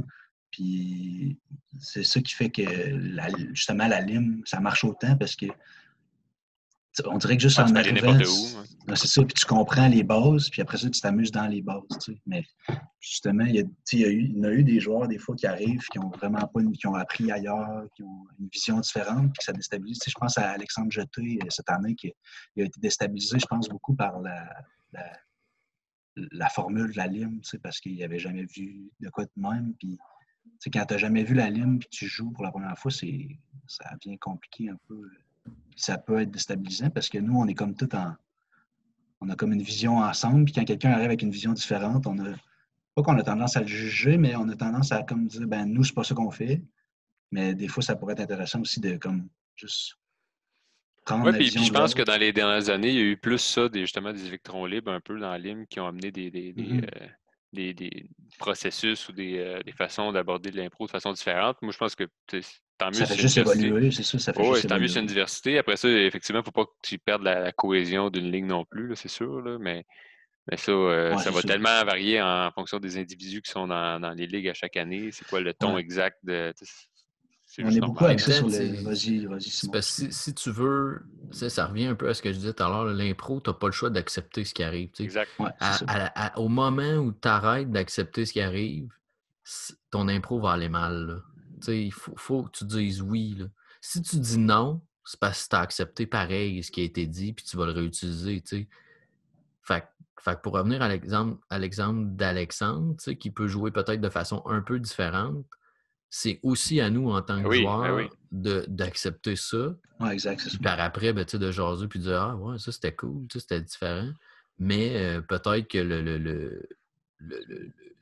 Puis c'est ça qui fait que justement la lime, ça marche autant parce que on dirait que juste en arrivant, c'est ça, puis tu comprends les bases, puis après ça, tu t'amuses dans les bases, tu sais. Mais justement, il y en a eu des joueurs, des fois, qui arrivent, qui ont vraiment pas, qui ont appris ailleurs, qui ont une vision différente, puis ça déstabilise. Tu sais, je pense à Alexandre Jeté, cette année, qui a été déstabilisé, je pense, beaucoup par la formule de la lime, tu sais, parce qu'il n'avait jamais vu de quoi de même, puis tu sais, quand tu n'as jamais vu la lime, puis tu joues pour la première fois, ça devient compliqué un peu. Ça peut être déstabilisant parce que nous, on est comme on a comme une vision ensemble, puis quand quelqu'un arrive avec une vision différente, pas qu'on a tendance à le juger, mais on a tendance à comme dire, ben nous, c'est pas ça qu'on fait. Mais des fois, ça pourrait être intéressant aussi de comme juste prendre la vision. Puis je pense que dans les dernières années, il y a eu plus ça, justement, des électrons libres un peu dans l'IM qui ont amené des processus ou des façons d'aborder l'impro de façon différente. Moi, je pense que tant mieux. Ça fait juste évoluer, c'est ça. Ça fait juste tant mieux c'est une diversité. Après ça, effectivement, il ne faut pas que tu perdes la cohésion d'une ligne non plus, là, c'est sûr. Là, mais ça, ça va tellement varier en fonction des individus qui sont dans les ligues à chaque année. C'est quoi le ton exact de... On est beaucoup axé sur le... Vas-y, Simon. Si tu veux, ça revient un peu à ce que je disais tout à l'heure, l'impro, tu n'as pas le choix d'accepter ce qui arrive. Exact. Au moment où tu arrêtes d'accepter ce qui arrive, ton impro va aller mal. Il faut que tu dises oui. Là. Si tu dis non, c'est parce que tu as accepté pareil ce qui a été dit, puis tu vas le réutiliser. T'sais. Fait que pour revenir à l'exemple d'Alexandre, qui peut jouer peut-être de façon un peu différente, c'est aussi à nous, en tant que joueurs, d'accepter ça. Oui, exact, c'est ça. Par après, de jaser puis de dire « Ah, ouais, ça, c'était cool, c'était différent. » Mais peut-être que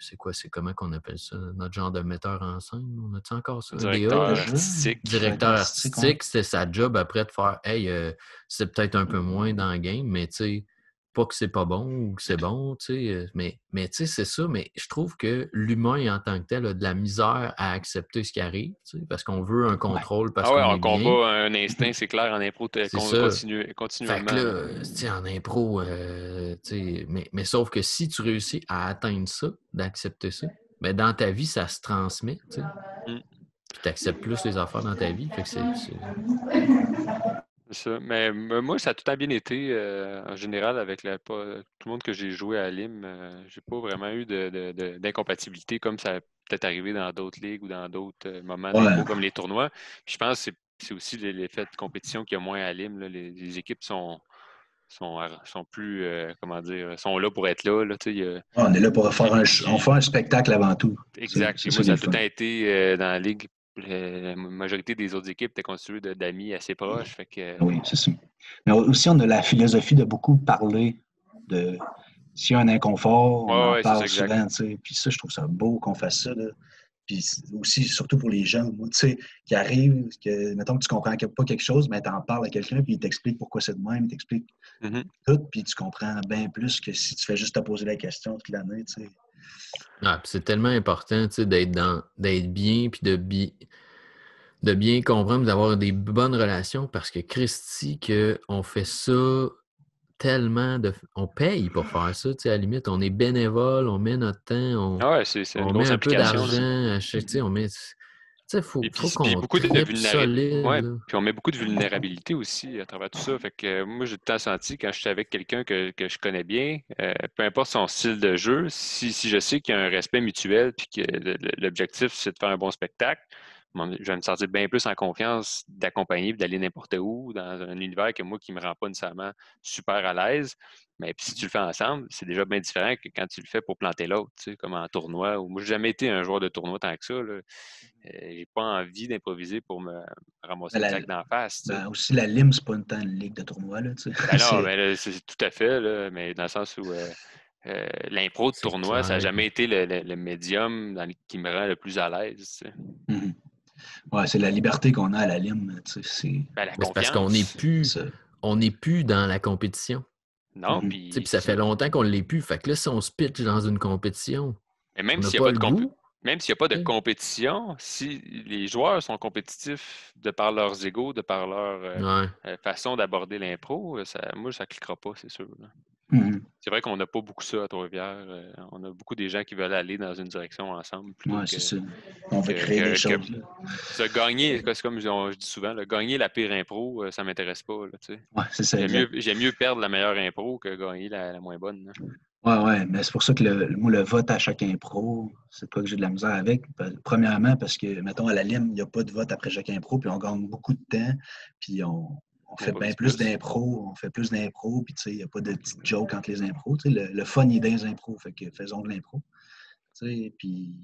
c'est quoi, c'est comment qu'on appelle ça? Notre genre de metteur en scène? On a-tu encore ça? Directeur artistique. Directeur artistique, c'était sa job après de faire « Hey, c'est peut-être un peu moins dans le game, mais tu sais, pas que c'est pas bon ou que c'est bon, tu sais. Mais tu sais, c'est ça. Mais je trouve que l'humain, en tant que tel, a de la misère à accepter ce qui arrive, tu sais, parce qu'on veut un contrôle, parce qu'on est bien. Combat, un instinct, c'est clair, en impro, continuellement. Fait que là, tu sais, en impro, tu sais, mais sauf que si tu réussis à atteindre ça, d'accepter ça, ben dans ta vie, ça se transmet, tu sais. Puis tu acceptes plus les affaires dans ta vie. Fait que c'est... Ça. Mais moi, ça a tout le temps bien été, en général, avec tout le monde que j'ai joué à Lim. J'ai pas vraiment eu d'incompatibilité comme ça a peut-être arrivé dans d'autres ligues ou dans d'autres moments d'impro comme les tournois. Puis je pense que c'est aussi l'effet de compétition qu'il y a moins à Lim. Là. Les équipes sont plus, sont là pour être là. On est là pour faire on fait un spectacle avant tout. Exact. Moi, ça a tout le temps été dans la ligue. La majorité des autres équipes étaient constituées d'amis assez proches. Fait que, oui, c'est ça. Mais aussi, on a la philosophie de beaucoup parler de s'il y a un inconfort, on en Ouais, c'est ça, parle exact. souvent, tu sais. Puis ça, je trouve ça beau qu'on fasse ça, là. Puis aussi, surtout pour les gens, moi, tu sais, qui arrivent, que, mettons que tu comprends pas quelque chose, mais tu en parles à quelqu'un, puis il t'explique pourquoi c'est de même, il t'explique tout, puis tu comprends bien plus que si tu fais juste te poser la question toute l'année, tu sais. Ah, puis c'est tellement important, tu sais, d'être bien, puis de bien comprendre, d'avoir des bonnes relations, parce que Christy, qu'on fait ça tellement on paye pour faire ça, tu sais, à la limite, on est bénévole, on met notre temps, Ouais, c'est une on met grosse un peu implication, là. d'argent, tu sais, on met... Tu sais, Et faut puis qu'on beaucoup de tripe solide, ouais, là. puis on met beaucoup de vulnérabilité aussi à travers tout ça. Fait que moi, j'ai tout le temps senti quand je suis avec quelqu'un que je connais bien, peu importe son style de jeu, si je sais qu'il y a un respect mutuel puis que l'objectif, c'est de faire un bon spectacle, je vais me sentir bien plus en confiance d'accompagner et d'aller n'importe où dans un univers que moi qui me rend pas nécessairement super à l'aise. Mais puis si tu le fais ensemble, c'est déjà bien différent que quand tu le fais pour planter l'autre, tu sais, comme en tournoi. Ou moi, j'ai jamais été un joueur de tournoi tant que ça, là. J'ai pas envie d'improviser pour me ramasser Ben, une claque d'en face, tu sais. aussi, la LIM, c'est pas une temps de ligue de tournoi, là, tu Ben non, sais. mais là, c'est tout à fait, là, mais dans le sens où l'impro de C'est tournoi, ça n'a clair. jamais été le médium qui me rend le plus à l'aise, tu sais. Mhm. Ouais, c'est la liberté qu'on a à la LIM, tu sais, c'est Ben, la C'est parce qu'on n'est confiance. plus, ça. on n'est plus dans la compétition. Non, Mhm. Tu sais, puis puis ça fait longtemps qu'on ne l'est plus. Fait que là, si on se pitch dans une compétition, mais on n'a pas le goût. même s'il n'y a pas de Tu sais. compétition, si les joueurs sont compétitifs de par leurs égos, de par leur Ouais. façon d'aborder l'impro, moi, ça ne cliquera pas, c'est sûr, là. Mhm. C'est vrai qu'on n'a pas beaucoup ça à Trois-Rivières. On a beaucoup des gens qui veulent aller dans une direction ensemble plutôt Ouais, c'est ça. On veut créer des que choses, là. se gagner, c'est comme je dis souvent, là, gagner la pire impro, ça m'intéresse pas, là, tu sais. Ouais, c'est ça, exact. J'aime mieux perdre la meilleure impro que gagner la moins bonne, là. Ouais, ouais, mais c'est pour ça que moi, le vote à chaque impro, c'est pas que j'ai de la misère avec. Premièrement, parce que, mettons, à la LIM, il n'y a pas de vote après chaque impro, puis on gagne beaucoup de temps, puis on On fait bien improvise plus plus. d'impro, on fait plus d'impro, puis tu sais, il n'y a pas de petites jokes entre les impros. Tu sais, le fun, il est dans les impros, fait que faisons de l'impro. Tu sais, puis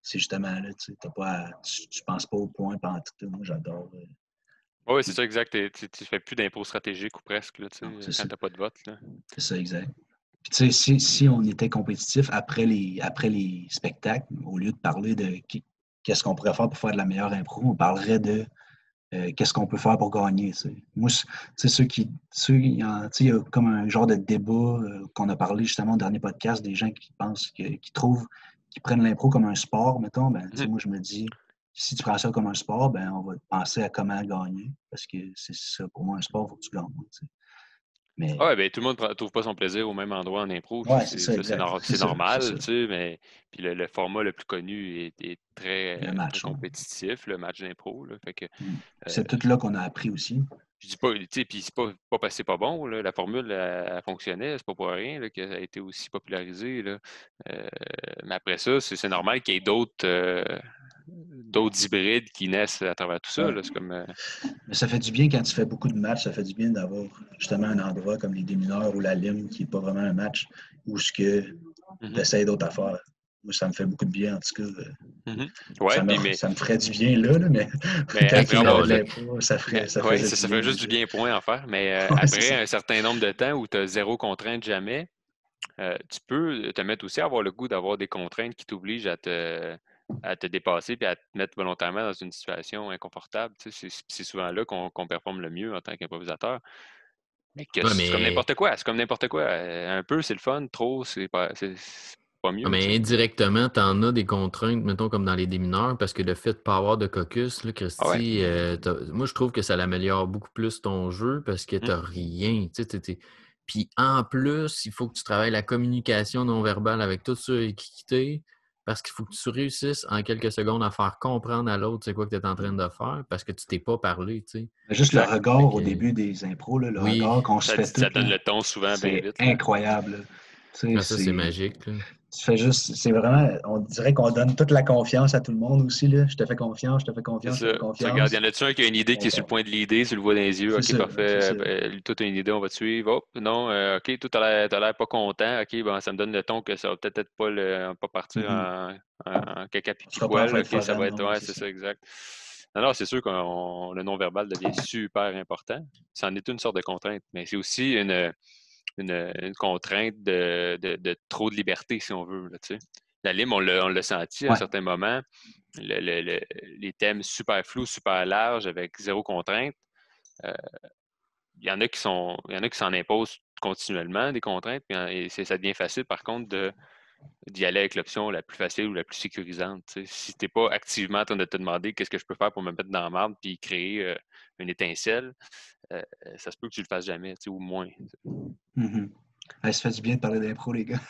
c'est justement là, tu sais, tu penses pas au point pendant tout. Moi, j'adore. Oui, c'est ça, exact. Tu fais plus d'impro stratégique ou presque, là, tu Non, sais, c'est quand ça. tu n'as pas de vote, là. C'est ça, exact. Puis, tu sais, si on était compétitif après les spectacles, au lieu de parler de qu'est-ce qu'on pourrait faire pour faire de la meilleure impro, on parlerait de qu'est-ce qu'on peut faire pour gagner. Tu sais. Moi, tu sais, tu sais, il y a comme un genre de débat qu'on a parlé justement au dernier podcast, des gens qui pensent, qui trouvent, qui prennent l'impro comme un sport, mettons. Ben, tu sais, Mhm. moi, je me dis, si tu prends ça comme un sport, ben, on va penser à comment gagner. Parce que c'est ça, pour moi, un sport, il faut que tu gagnes. Tu sais. Ah Mais, ouais, ben, tout le monde ne trouve pas son plaisir au même endroit en impro, puis ouais, c'est ça, exact. C'est c'est ça, c'est ça. normal, tu sais, mais puis le format le plus connu est Le très match. Ouais. compétitif, le match d'impro, là. Fait que Mm. euh, C'est tout là qu'on a appris aussi. je dis pas, tu sais, puis c'est pas parce que c'est pas bon, là. La formule, elle fonctionnait, c'est pas pour rien là, qu'elle a été aussi popularisée, là. Euh, mais après ça, c'est normal qu'il y ait d'autres hybrides qui naissent à travers tout ça, Ouais. là. C'est comme Mais ça fait du bien quand tu fais beaucoup de matchs, ça fait du bien d'avoir justement un endroit comme les démineurs ou la Lime qui n'est pas vraiment un match où ce que tu mhm, essaies d'autres affaires. Moi, ça me fait beaucoup de bien, en tout cas. mhm. Ouais, Ça me ferait du bien là, mais mais quand après il y aurait avoir de l'impôt, ça ouais, faisait du ça bien fait juste du déjà. bien point en faire, mais Ouais, c'est après ça. un certain nombre de temps où tu as zéro contrainte jamais, tu peux te mettre aussi à avoir le goût d'avoir des contraintes qui t'obligent à te dépasser puis à te mettre volontairement dans une situation inconfortable. Tu sais, c'est souvent là qu'on performe le mieux en tant qu'improvisateur. Mais que Ouais, c'est comme mais, n'importe quoi. C'est comme n'importe quoi. Un peu, c'est le fun. Trop, c'est pas ouais, mieux, tu mais sais. indirectement, tu en as des contraintes, mettons, comme dans les démineurs, parce que le fait de ne pas avoir de caucus, là, Ah ouais. Christy, moi, je trouve que ça l'améliore beaucoup plus ton jeu parce que tu Mhm. n'as rien. Tu sais, puis en plus, il faut que tu travailles la communication non verbale avec tout ça équité, parce qu'il faut que tu réussisses en quelques secondes à faire comprendre à l'autre c'est quoi que tu es en train de faire parce que tu t'es pas parlé, tu sais. Juste le Exact. Fait regard au que, début des impros, là, le oui, regard qu'on se fait tout, Ça donne là, le ton souvent bien c'est vite, là. incroyable. Là. Tu sais, ça, c'est magique, là. tu fais juste, c'est vraiment, on dirait qu'on donne toute la confiance à tout le monde aussi. Là. Je te fais confiance, je te fais C'est confiance, je te fais ça. Tu regardes, il y confiance. en a-tu un qui a une idée qui est sur le point de l'idée, tu le vois dans les yeux, C'est ok, ça, c'est parfait, ça. lui, toi, t'as une idée, on va te suivre. Hop, non, ok, toi, t'as l'air pas content, ok, bon, ça me donne le ton que ça va peut-être être pas partir Mhm. en caca On pipi sera pas en poil, fête ok, ça va foraine, être, non, ouais, c'est c'est ça. ça, exact. Alors, c'est sûr que le non-verbal devient super important. C'en est une sorte de contrainte, mais c'est aussi une contrainte de trop de liberté, si on veut. Là, la lime, on l'a senti à un certain moment. Les thèmes super flous, super larges, avec zéro contrainte. Il y en a qui s'en imposent continuellement des contraintes, et ça devient facile, par contre, d'y aller avec l'option la plus facile ou la plus sécurisante. T'sais. Si tu n'es pas activement en train de te demander qu'est-ce que je peux faire pour me mettre dans la marde puis créer une étincelle, ça se peut que tu le fasses jamais, ou moins. Mm-hmm. Ça fait du bien de parler d'impro, les gars.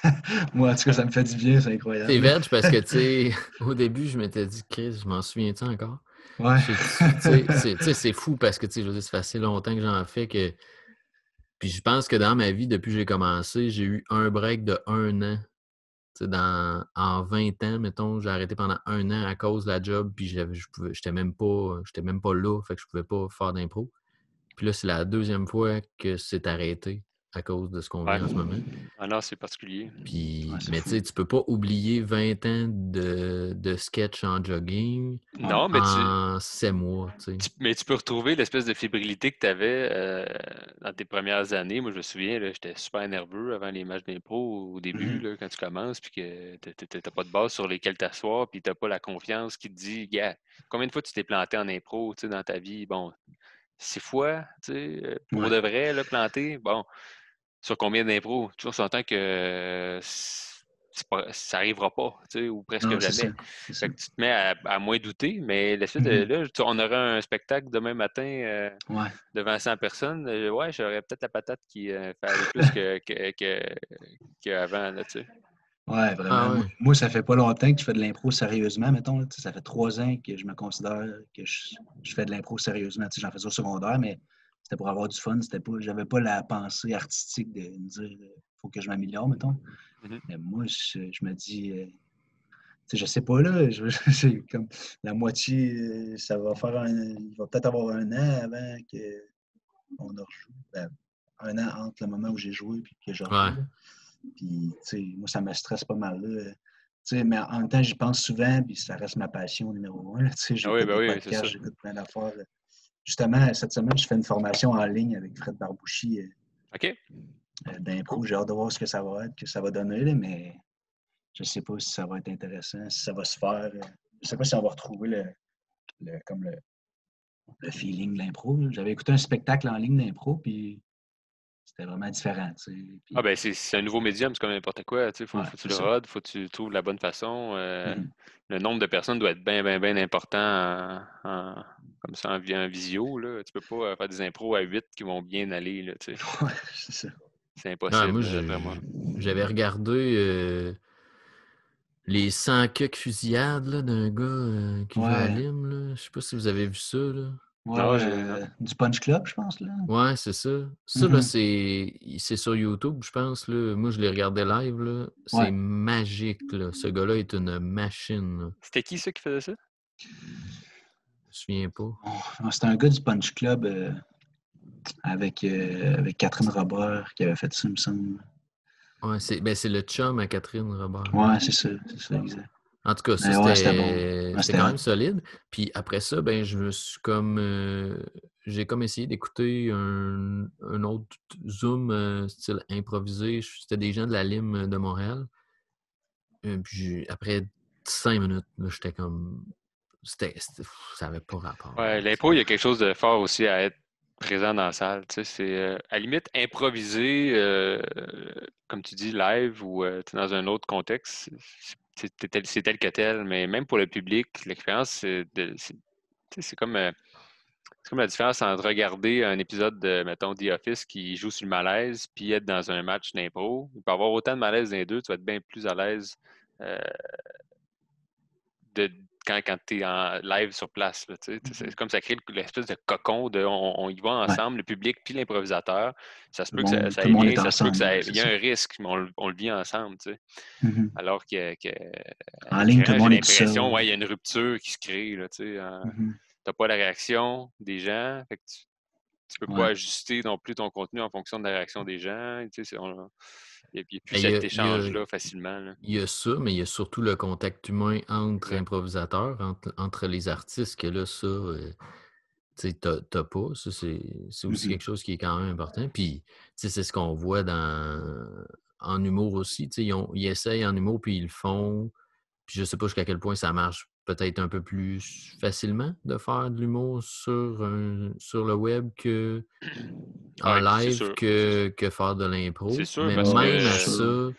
Moi, en tout cas, ça me fait du bien, c'est incroyable. C'est veg parce que, tu sais, au début, je m'étais dit, Chris, je m'en souviens-tu encore? Ouais. C'est fou parce que, tu sais, je veux dire, ça fait assez longtemps que j'en fais que. Puis je pense que dans ma vie, depuis que j'ai commencé, j'ai eu un break de 1 an. En 20 ans, mettons, j'ai arrêté pendant 1 an à cause de la job, puis j'étais même pas là, fait que je pouvais pas faire d'impro. Puis là, c'est la deuxième fois que c'est arrêté à cause de ce qu'on vit en ce moment. Ah non, c'est particulier. Puis, mais tu sais, tu peux pas oublier 20 ans de sketch en jogging non, mais en 7 mois. Mais tu peux retrouver l'espèce de fébrilité que tu avais dans tes premières années. Moi, je me souviens, j'étais super nerveux avant les matchs d'impro au début, là, quand tu commences, puis que tu n'as pas de base sur lesquelles t'asseoir, puis tu n'as pas la confiance qui te dit, gars, combien de fois tu t'es planté en impro dans ta vie? Bon, 6 fois, pour de vrai, là, planté. Bon, sur combien d'impro? Tu s'entend que ça n'arrivera pas, ou presque non, jamais. C'est Fait que tu te mets à moins douter, mais la suite, là, on aurait un spectacle demain matin devant 100 personnes. Ouais, j'aurais peut-être la patate qui fait aller plus qu'avant, là, tu sais. Ouais, vraiment. Ah ouais. Moi, ça fait pas longtemps que je fais de l'impro sérieusement, mettons. Là, ça fait 3 ans que je me considère que je fais de l'impro sérieusement. J'en faisais au secondaire, mais c'était pour avoir du fun. J'avais pas la pensée artistique de me dire faut que je m'améliore, mettons. Mais moi, je me dis, je sais pas, là, c'est comme la moitié, ça va faire il va peut-être avoir 1 an avant qu'on a rejoué. Ben, 1 an entre le moment où j'ai joué et que je rejoue. Ouais. Puis, moi, ça me stresse pas mal, là. Mais en même temps, j'y pense souvent, puis ça reste ma passion numéro 1. J'écoute des podcasts, j'écoute plein d'affaires. Justement, cette semaine, je fais une formation en ligne avec Fred Barbouchi d'impro. J'ai hâte de voir ce que ça va être, que ça va donner, là, mais je sais pas si ça va être intéressant, si ça va se faire. Je sais pas si on va retrouver le feeling de l'impro. J'avais écouté un spectacle en ligne d'impro, puis c'était vraiment différent. Puis... Ah ben c'est un nouveau médium, c'est comme n'importe quoi. Faut que tu le rodes, faut que tu trouves la bonne façon. Le nombre de personnes doit être bien, bien, bien important comme ça en visio. Là. Tu peux pas faire des impros à 8 qui vont bien aller. Là, ouais, c'est ça. C'est impossible, moi. J'avais regardé les 100 cucs fusillades d'un gars qui va à Lime. Je sais pas si vous avez vu ça. Là. Ouais, du Punch Club, je pense. Là. Ouais, c'est ça. Ça, là, c'est sur YouTube, je pense. Là. Moi, je l'ai regardé live. Là. C'est magique. Là. Ce gars-là est une machine. Là. C'était qui, ça, qui faisait ça? Je me souviens pas. C'était un gars du Punch Club avec Catherine Robert qui avait fait ça, il me semble. Ouais, c'est le chum à Catherine Robert. Ouais, c'est ça, exact. En tout cas, ça, c'était quand même solide. Puis après ça, ben, je me suis j'ai comme essayé d'écouter un autre Zoom style improvisé. C'était des gens de la Lime de Montréal. Puis après 5 minutes, j'étais comme... ça n'avait pas rapport. Ouais, l'impro, il y a quelque chose de fort aussi à être présent dans la salle. C'est à la limite improviser, comme tu dis, live ou dans un autre contexte. C'est tel que tel, mais même pour le public, l'expérience, c'est comme la différence entre regarder un épisode de, mettons, The Office qui joue sur le malaise puis être dans un match d'impro. Il peut y avoir autant de malaise dans les deux, tu vas être bien plus à l'aise quand tu es en live sur place. Là, c'est comme ça crée l'espèce de cocon de on y va ensemble, le public puis l'improvisateur. Ça se peut que ça aille bien, ça se peut qu'il y a un risque, mais on le vit ensemble. Alors en ligne, tout le monde j'ai est tout seul. l'impression il y a une rupture qui se crée. Tu n'as pas la réaction des gens. Fait que Tu peux pas ajuster non plus ton contenu en fonction de la réaction des gens. Tu sais, il n'y a plus cet échange-là facilement. Là. Il y a ça, mais il y a surtout le contact humain entre improvisateurs, entre les artistes, que là, ça, tu sais, t'as pas. Ça, c'est aussi quelque chose qui est quand même important. Puis, tu sais, c'est ce qu'on voit en humour aussi. Tu sais, ils essayent en humour, puis ils le font. Puis je sais pas jusqu'à quel point ça marche peut-être un peu plus facilement de faire de l'humour sur le web que en live que faire de l'impro. C'est sûr, mais même à ça,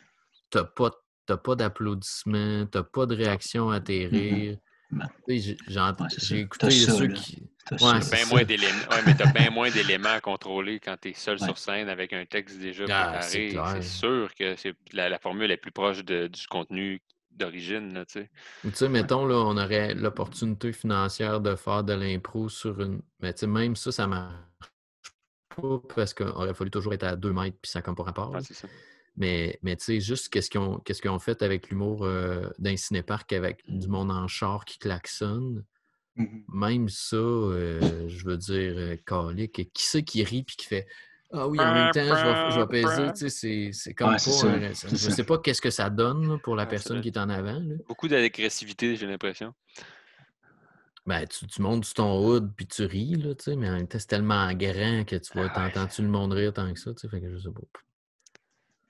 t'as pas d'applaudissements, t'as pas de réaction à tes rires. J'ai écouté ceux qui... T'as bien moins d'éléments. Ouais, mais t'as bien moins d'éléments à contrôler quand t'es seul sur scène avec un texte déjà préparé. C'est sûr que c'est la formule est plus proche du contenu d'origine, tu sais. Tu sais, mettons, là, on aurait l'opportunité financière de faire de l'impro sur une... Mais tu sais, même ça marche pas parce qu'il aurait fallu toujours être à 2 mètres puis ça n'a comme pas rapport. C'est ça. Mais tu sais, juste qu'est-ce qu'ils ont fait avec l'humour d'un cinéparc avec du monde en char qui klaxonne. Même ça, je veux dire, calique, qui c'est qui rit puis qui fait ah oui, en même temps, je vais peser, tu sais, c'est comme pas... je sais pas qu'est-ce que ça donne là, pour la personne qui est en avant. Là. Beaucoup d'agressivité, j'ai l'impression. Ben, tu montes sur ton hood puis tu ris, là, tu sais, mais en même temps, c'est tellement grand que tu vois, t'entends-tu le monde rire tant que ça, tu sais, fait que je sais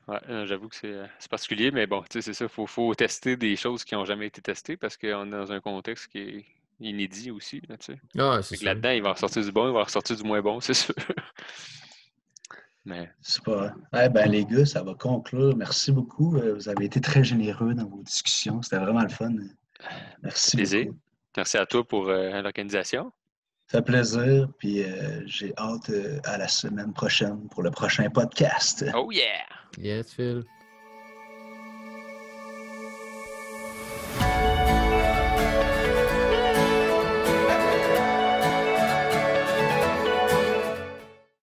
pas. Ouais, j'avoue que c'est particulier, mais bon, tu sais, c'est ça, faut tester des choses qui n'ont jamais été testées parce qu'on est dans un contexte qui est inédit aussi, là, tu sais. C'est sûr. Là-dedans, il va ressortir du bon, il va ressortir du moins bon, c'est sûr. Mais... C'est pas... ben, les gars, ça va conclure. Merci beaucoup. Vous avez été très généreux dans vos discussions. C'était vraiment le fun. Merci beaucoup. Merci à toi pour l'organisation. Ça fait plaisir. Puis j'ai hâte à la semaine prochaine pour le prochain podcast. Oh yeah! Yes, Phil.